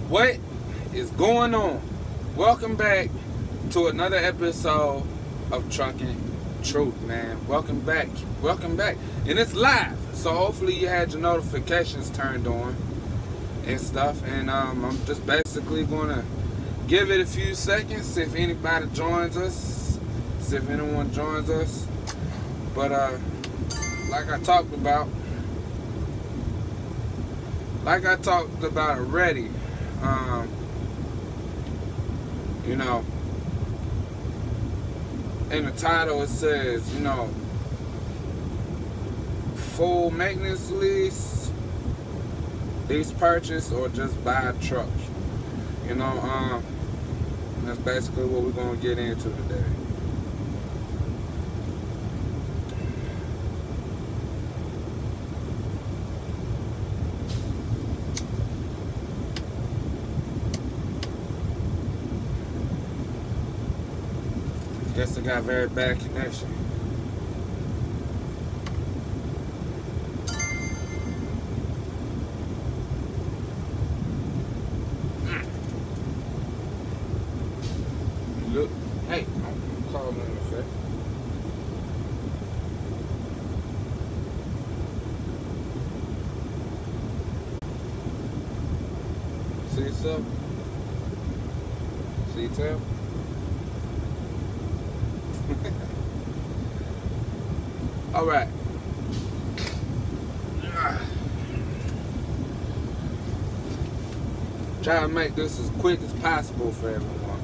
What is going on? Welcome back to another episode of Trucking Truth, man. Welcome back. And it's live, so hopefully you had your notifications turned on and stuff. And I'm just basically gonna give it a few seconds, see if anybody joins us, see if anyone joins us. But like I talked about already, you know, in the title it says, full maintenance lease purchase, or just buy a truck. That's basically what we're gonna get into today. Guess I got very bad connection. Look, hey, I'm calling in effect. See something? See tell? All right. Try to make this as quick as possible for everyone.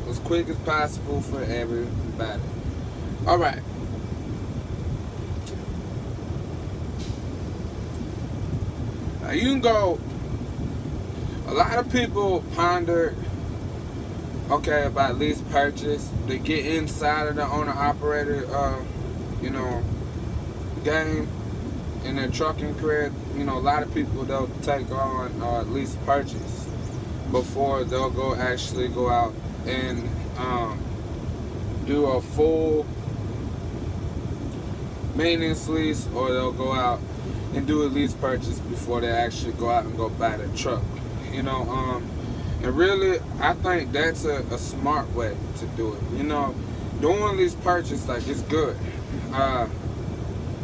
As quick as possible for everybody. All right. Now you can go. A lot of people ponder, about lease purchase. They get inside of the owner-operator, game in their trucking career. A lot of people, they'll take on lease purchase before they'll actually go out and do a full maintenance lease, or they'll go out and do a lease purchase before they actually go out and go buy the truck. And really, I think that's a smart way to do it. Doing lease purchase, it's good.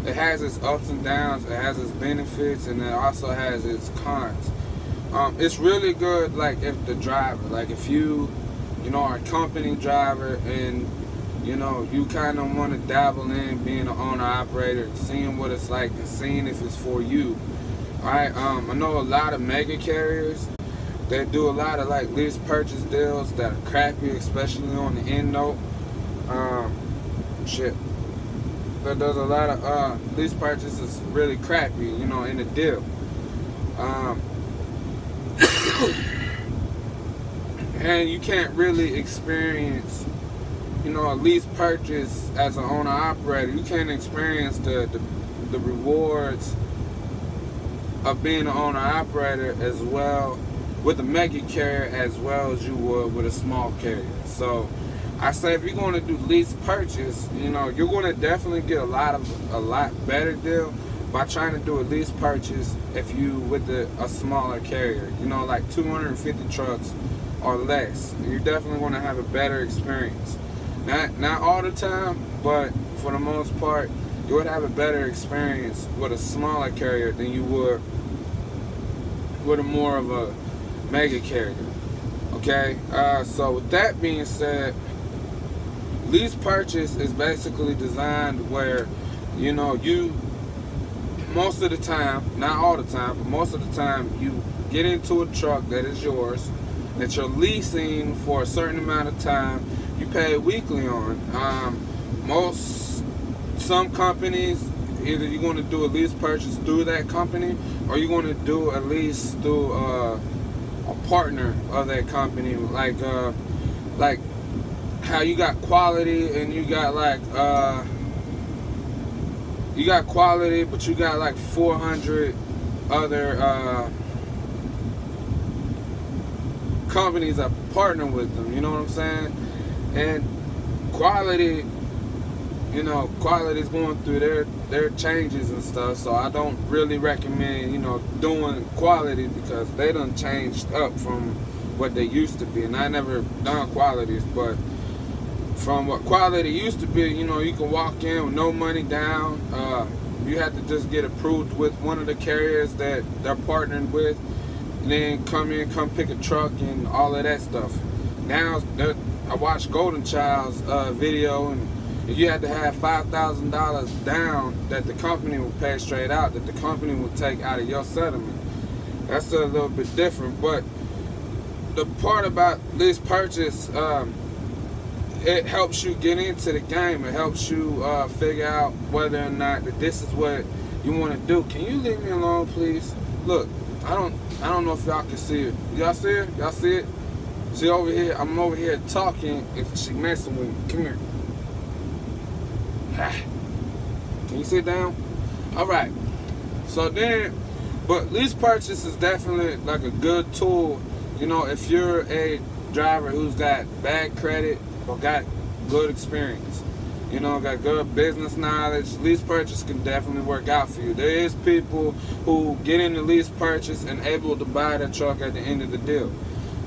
It has its ups and downs, it has its benefits, and it also has its cons. It's really good, if the driver, if you, are a company driver, and, you kind of want to dabble in being an owner-operator, seeing what it's like, and seeing if it's for you. Alright, I know a lot of mega carriers that do a lot of lease purchase deals that are crappy, especially on the end note. That does a lot of lease purchases really crappy, in the deal. And you can't really experience, a lease purchase as an owner operator. You can't experience the rewards of being an owner operator as well with a mega carrier as well as you would with a small carrier. So I say if you're going to do lease purchase, you're going to definitely get a lot better deal by trying to do a lease purchase if you with a smaller carrier, like 250 trucks or less. You're definitely going to have a better experience. Not all the time, but for the most part, you would have a better experience with a smaller carrier than you would with a more of a mega carrier. Okay, so with that being said, lease purchase is basically designed where you most of the time, not all the time, but most of the time, you get into a truck that is yours, that you're leasing for a certain amount of time. You pay weekly on. Some companies, either you're going to do a lease purchase through that company, or you're going to do a lease through a partner of that company, like how you got quality and you got quality, but you got 400 other companies that partner with them. You know what I'm saying? And quality you know, quality is going through their changes and stuff, so I don't really recommend, you know, doing quality because they done changed up from what they used to be. And I never done qualities, but from what quality used to be, you know, you can walk in with no money down. You have to just get approved with one of the carriers that they're partnering with, and then come pick a truck and all of that stuff. Now I watched Golden Child's video, and you had to have $5,000 down that the company will pay straight out, that the company will take out of your settlement. That's a little bit different, but the part about lease purchase, it helps you get into the game. It helps you figure out whether or not that this is what you want to do. Can you leave me alone, please? Look, I don't know if y'all can see it. Y'all see it? Y'all see it? See over here? I'm over here talking, and she messing with me. Come here. Can you sit down? All right. So then, but lease purchase is definitely like a good tool. You know, if you're a driver who's got bad credit or got good experience, you know, got good business knowledge, lease purchase can definitely work out for you. There is people who get into lease purchase and able to buy the truck at the end of the deal.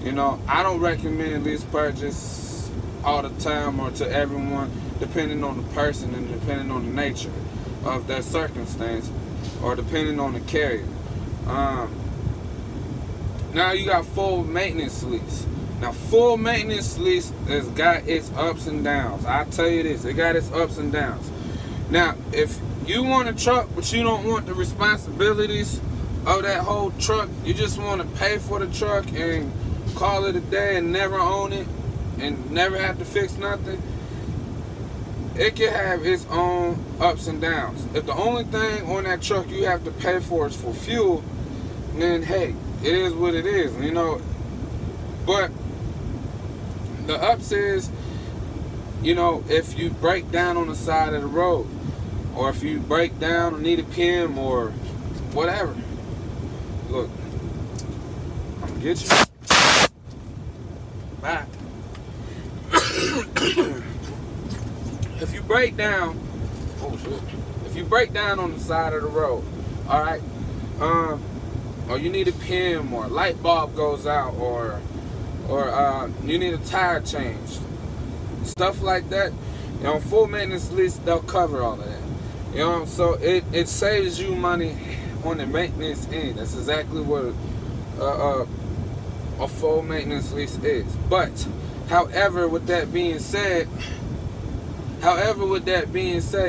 You know, I don't recommend lease purchase all the time or to everyone, depending on the person and depending on the nature of that circumstance, or depending on the carrier. Now you got full maintenance lease. Now full maintenance lease has got its ups and downs. I tell you this, it got its ups and downs. Now if you want a truck but you don't want the responsibilities of that whole truck, you just want to pay for the truck and call it a day and never own it and never have to fix nothing, it can have its own ups and downs. If the only thing on that truck you have to pay for is for fuel, then hey, it is what it is, you know. But the ups is, you know, if you break down on the side of the road, or if you break down or need a PM or whatever. Look, I'm gonna get you. Bye. If you break down, oh shit. If you break down on the side of the road, all right, or you need a PM, or a light bulb goes out, or you need a tire changed, stuff like that. You know, full maintenance lease, they'll cover all of that. You know, so it saves you money on the maintenance end. That's exactly what a full maintenance lease is. But however, with that being said,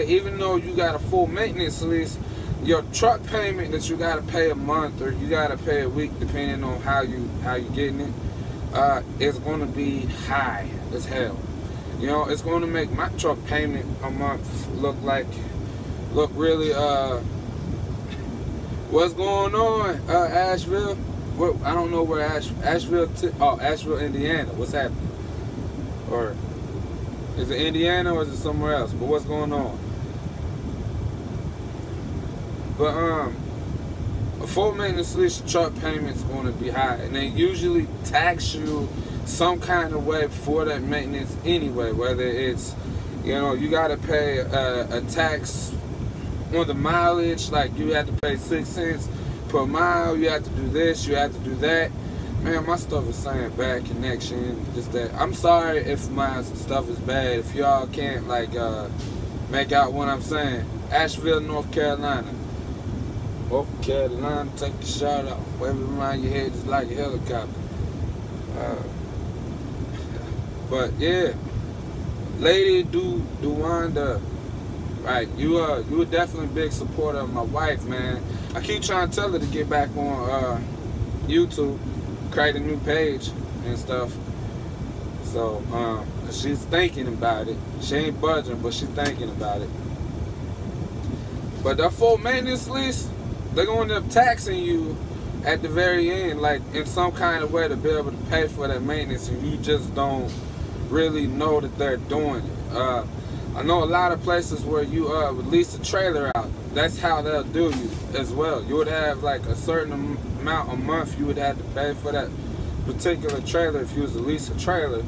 even though you got a full maintenance lease, your truck payment that you gotta pay a month or you gotta pay a week, depending on how you getting it, is gonna be high as hell. You know, it's gonna make my truck payment a month look really what's going on, Asheville? I don't know where Asheville, Indiana. What's happening? Or is it Indiana or is it somewhere else? But what's going on? But a full maintenance lease truck payment's going to be high, and they usually tax you some kind of way for that maintenance anyway. Whether it's, you know, you got to pay a tax on the mileage, like you have to pay 6 cents per mile. You have to do this, you have to do that. Man, my stuff is saying bad connection. Just that. I'm sorry if my stuff is bad. If y'all can't like make out what I'm saying. Asheville, North Carolina. North Carolina, take a shot off. Wave it around your head just like a helicopter. But yeah, Lady Duwanda, right? You were definitely a big supporter of my wife, man. I keep trying to tell her to get back on YouTube, create a new page and stuff. So she's thinking about it. She ain't budging, but she's thinking about it. But that full maintenance lease, they're going to end up taxing you at the very end, like in some kind of way, to be able to pay for that maintenance, and you just don't really know that they're doing it. I know a lot of places where you would lease a trailer out. That's how they'll do you as well. You would have like a certain amount a month you would have to pay for that particular trailer if you was to lease a trailer.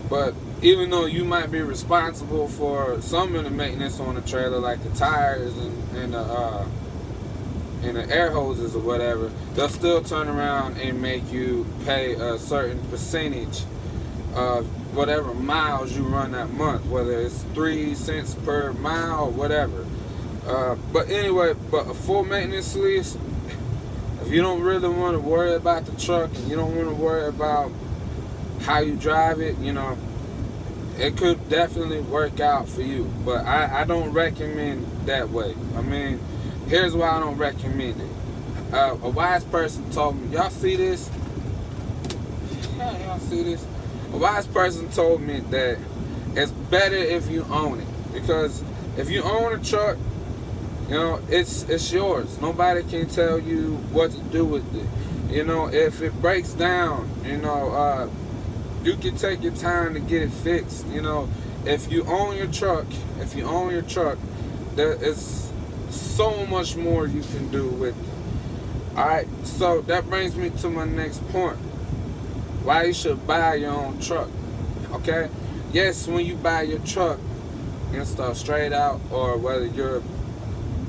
But even though you might be responsible for some of the maintenance on the trailer, like the tires and the air hoses or whatever, they'll still turn around and make you pay a certain percentage of whatever miles you run that month, whether it's 3 cents per mile or whatever. But anyway, but a full maintenance lease, if you don't really want to worry about the truck and you don't want to worry about how you drive it, you know, it could definitely work out for you. But I don't recommend that way. I mean, here's why I don't recommend it. A wise person told me, y'all see this? Yeah, y'all see this? A wise person told me that it's better if you own it, because if you own a truck, you know, it's yours. Nobody can tell you what to do with it. You know, if it breaks down, you know, you can take your time to get it fixed. You know, if you own your truck, there is so much more you can do with it. Alright, so that brings me to my next point. Why you should buy your own truck. Okay? Yes, when you buy your truck and stuff straight out, or whether you're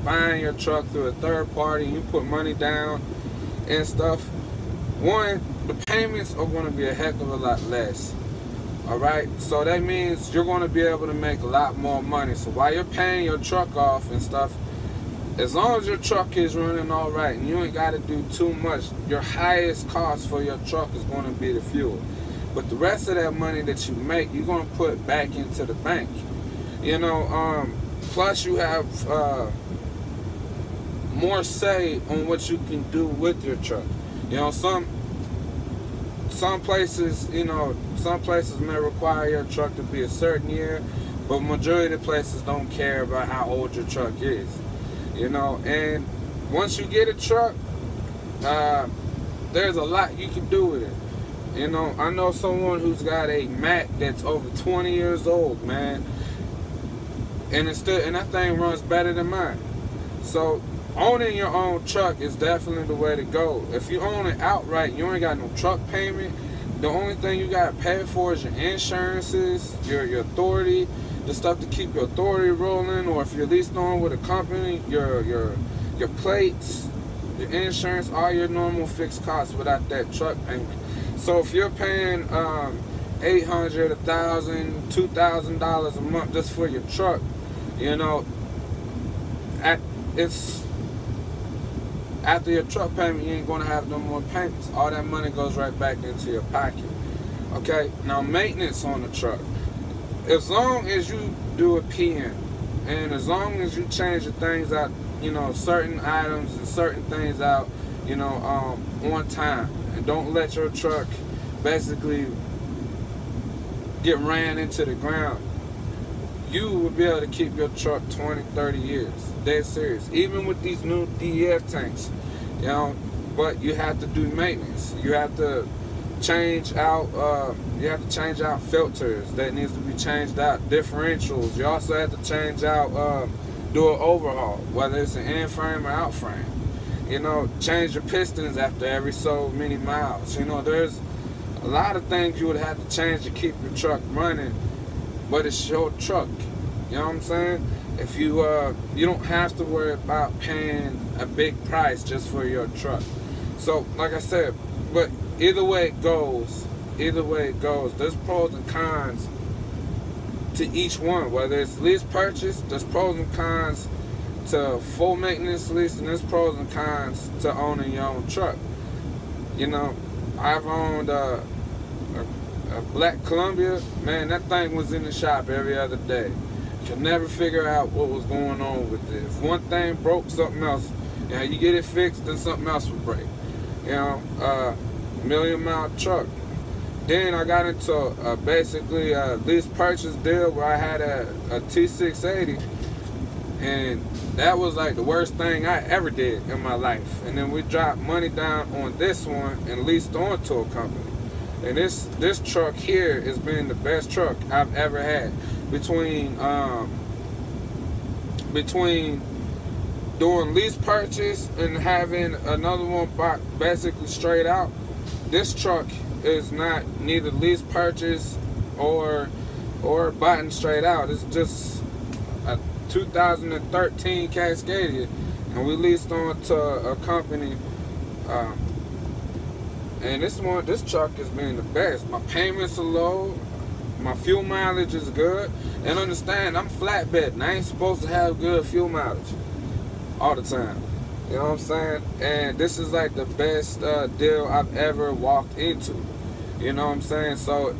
buying your truck through a third party, you put money down and stuff, one, the payments are going to be a heck of a lot less. Alright? So that means you're going to be able to make a lot more money. So while you're paying your truck off and stuff, as long as your truck is running all right and you ain't got to do too much, your highest cost for your truck is going to be the fuel. But the rest of that money that you make, you're going to put back into the bank. You know, plus you have more say on what you can do with your truck. You know, some places, you know, some places may require your truck to be a certain year, but majority of places don't care about how old your truck is. You know, and once you get a truck, there's a lot you can do with it. You know, I know someone who's got a Mac that's over 20 years old, man, and that thing runs better than mine. So owning your own truck is definitely the way to go. If you own it outright, you ain't got no truck payment. The only thing you got to pay for is your insurances, your authority, the stuff to keep your authority rolling, or if you're leased on with a company, your plates, your insurance, all your normal fixed costs without that truck payment. So if you're paying $800, $1,000, $2,000 a month just for your truck, you know, after your truck payment, you ain't going to have no more payments. All that money goes right back into your pocket. Okay, now maintenance on the truck. As long as you do a PM, and as long as you change the things out, you know, certain items and certain things out, you know, on time, and don't let your truck basically get ran into the ground, you will be able to keep your truck 20, 30 years. Dead serious. Even with these new DEF tanks, you know, but you have to do maintenance. You have to change out filters that needs to be changed out, differentials. You also have to change out, do an overhaul, whether it's an in frame or out frame. You know, change your pistons after every so many miles. You know, there's a lot of things you would have to change to keep your truck running, but it's your truck. You know what I'm saying? If you you don't have to worry about paying a big price just for your truck. So, like I said, but either way it goes, there's pros and cons to each one. Whether it's lease purchase, there's pros and cons to full maintenance lease, and there's pros and cons to owning your own truck. You know, I've owned a Black Columbia. Man, that thing was in the shop every other day. Could never figure out what was going on with it. If one thing broke, something else, you know, you get it fixed, then something else would break. You know, million-mile truck. Then I got into basically a lease purchase deal where I had a T680, and that was like the worst thing I ever did in my life. And then we dropped money down on this one and leased onto a company. And this truck here has been the best truck I've ever had. Between doing lease purchase and having another one basically straight out, this truck is not neither lease purchase or or bottom straight out. It's just a 2013 Cascadia, and we leased on to a company. And this truck has been the best. My payments are low, my fuel mileage is good, and understand I'm flatbed and I ain't supposed to have good fuel mileage all the time. You know what I'm saying? And this is like the best deal I've ever walked into. You know what I'm saying? So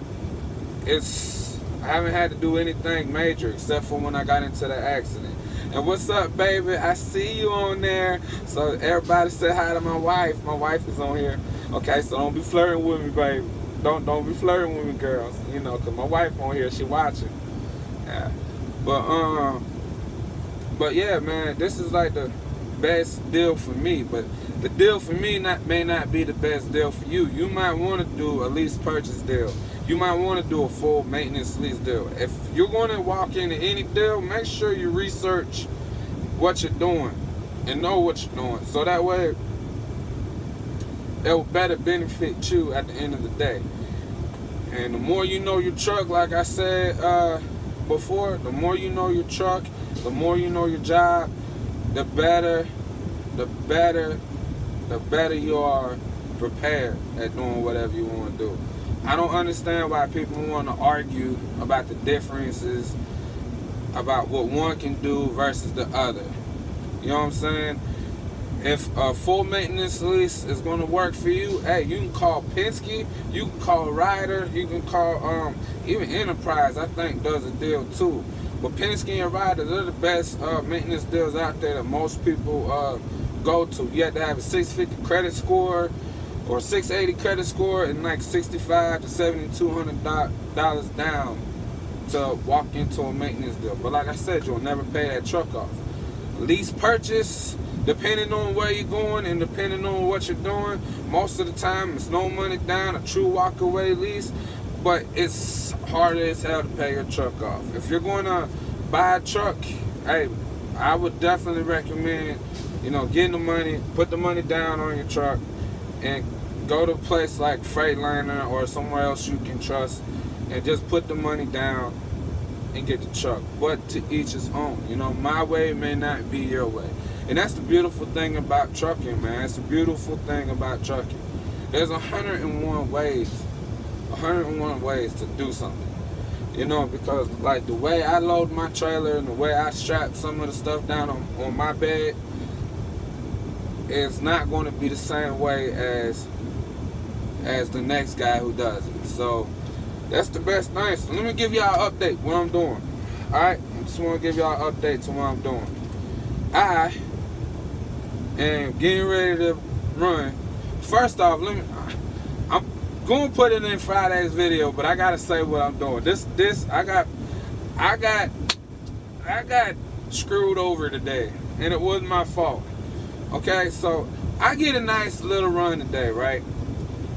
I haven't had to do anything major except for when I got into the accident. And what's up, baby? I see you on there. So everybody say hi to my wife. My wife is on here. Okay, so don't be flirting with me, baby. Don't be flirting with me, girls. You know, cause my wife on here, she watching. Yeah. But yeah, man, this is like the best deal for me. But the deal for me may not be the best deal for you. You might want to do a lease purchase deal. You might want to do a full maintenance lease deal. If you're going to walk into any deal, make sure you research what you're doing and know what you're doing. So that way, it will better benefit you at the end of the day. And the more you know your truck, like I said before, the more you know your truck, the more you know your job, the better you are prepared at doing whatever you want to do. I don't understand why people want to argue about the differences about what one can do versus the other. You know what I'm saying? If a full maintenance lease is going to work for you, hey, you can call Penske, you can call Ryder, you can call even Enterprise, I think, does a deal too. But Penske and Ryder, they're the best maintenance deals out there that most people go to. You have to have a 650 credit score or 680 credit score and like $6,500 to $7,200 down to walk into a maintenance deal. But like I said, you'll never pay that truck off. Lease purchase, depending on where you're going and depending on what you're doing, most of the time it's no money down, a true walk-away lease, but it's harder as hell to pay your truck off. If you're going to buy a truck, hey, I would definitely recommend, you know, getting the money, put the money down on your truck, and go to a place like Freightliner or somewhere else you can trust, and just put the money down and get the truck. But to each his own. You know, my way may not be your way. And that's the beautiful thing about trucking, man. It's a beautiful thing about trucking. There's 101 ways to do something. You know, because like the way I load my trailer and the way I strap some of the stuff down on my bed, it's not going to be the same way as the next guy who does it. So that's the best thing. So let me give y'all an update what I'm doing. Alright, I just want to give y'all an update to what I'm doing. I am getting ready to run. First off, I'm going to put it in Friday's video, but I got to say what I'm doing. I got screwed over today, and it wasn't my fault. Okay, so I get a nice little run today, right?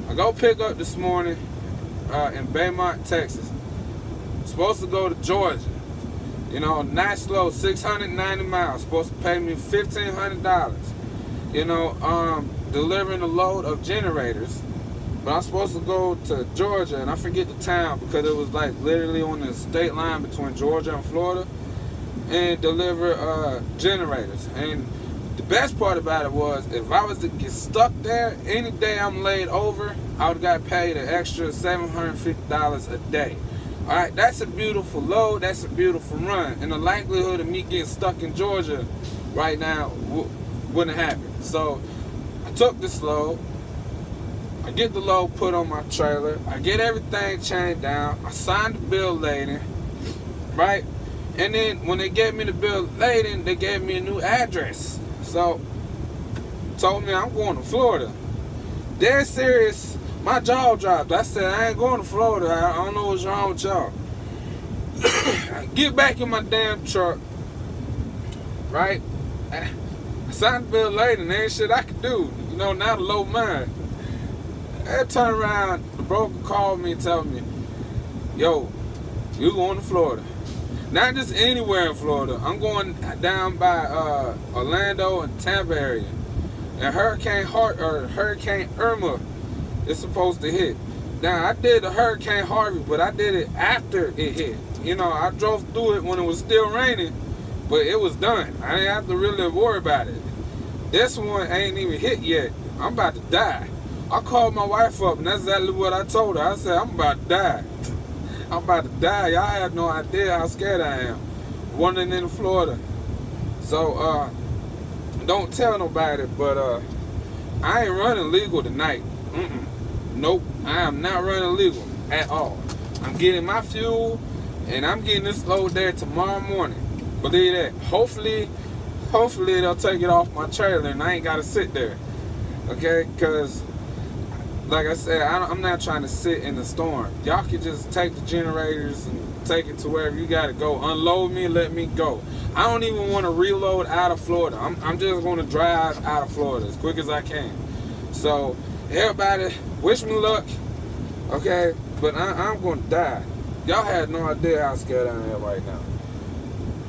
I go pick up this morning in Beaumont, Texas. Supposed to go to Georgia. You know, nice low, 690 miles. Supposed to pay me $1,500. You know, delivering a load of generators. But I'm supposed to go to Georgia, and I forget the town because it was like literally on the state line between Georgia and Florida, and deliver generators. And the best part about it was, if I was to get stuck there, any day I'm laid over, I would have got paid an extra $750 a day. Alright, that's a beautiful load, that's a beautiful run. And the likelihood of me getting stuck in Georgia right now wouldn't happen. So I took this load, I get the load put on my trailer, I get everything chained down, I signed the bill laden, right? And then when they gave me the bill laden, they gave me a new address. So told me I'm going to Florida. Dead serious. My jaw dropped. I said, I ain't going to Florida. I don't know what's wrong with y'all. I get back in my damn truck, right? I signed the bill later, and there ain't shit I could do. You know, now to load mine. I turn around, the broker called me and told me, yo, you going to Florida. Not just anywhere in Florida. I'm going down by Orlando and Tampa area. And Hurricane Irma is supposed to hit. Now, I did the Hurricane Harvey, but I did it after it hit. you know, I drove through it when it was still raining, but it was done. I didn't have to really worry about it. This one ain't even hit yet. I'm about to die. I called my wife up, and that's exactly what I told her. I said, I'm about to die. I'm about to die. Y'all have no idea how scared I am. Wandering in Florida. So, don't tell nobody, but I ain't running legal tonight. Nope, I am not running legal at all. I'm getting my fuel, and I'm getting this load there tomorrow morning. Believe that. Hopefully they'll take it off my trailer, and I ain't got to sit there. Okay, because like I said, I'm not trying to sit in the storm. Y'all can just take the generators and take it to wherever you got to go. Unload me and let me go. I don't even want to reload out of Florida. I'm just going to drive out of Florida as quick as I can. So, everybody, wish me luck. Okay, but I'm going to die. Y'all have no idea how scared I am right now.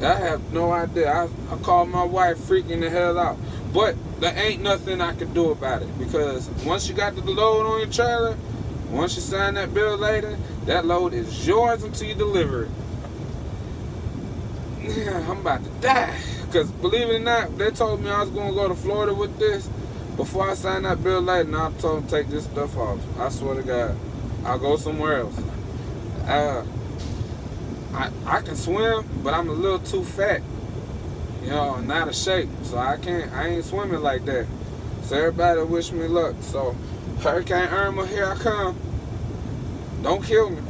I have no idea. I called my wife freaking the hell out. But there ain't nothing I can do about it, because once you got the load on your trailer, once you sign that bill later, that load is yours until you deliver it. Yeah, I'm about to die. Because believe it or not, they told me I was going to go to Florida with this before I signed that bill later, and I told them to take this stuff off. I swear to God, I'll go somewhere else. I can swim, but I'm a little too fat. You know, and out of shape, so I ain't swimming like that. So everybody wish me luck. So Hurricane Irma, here I come. Don't kill me.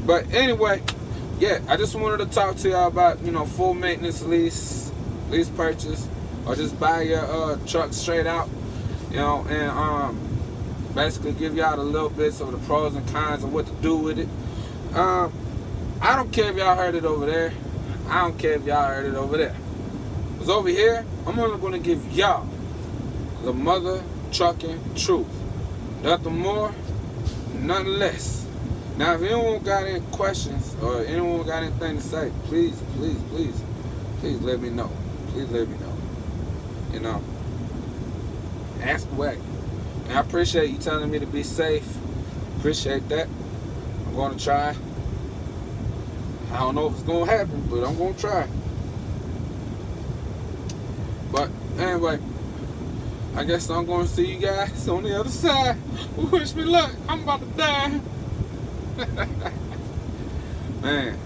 But anyway, yeah, I just wanted to talk to y'all about, you know, full maintenance lease purchase, or just buy your truck straight out, you know, and basically give y'all the little bits of the pros and cons of what to do with it. I don't care if y'all heard it over there. I don't care if y'all heard it over there. Because over here, I'm only going to give y'all the mother trucking truth. Nothing more, nothing less. Now, if anyone got any questions or anyone got anything to say, please let me know. Please let me know. You know, ask away. And I appreciate you telling me to be safe. Appreciate that. I'm going to try. I don't know if it's going to happen, but I'm going to try. But anyway, I guess I'm going to see you guys on the other side. Wish me luck. I'm about to die. Man.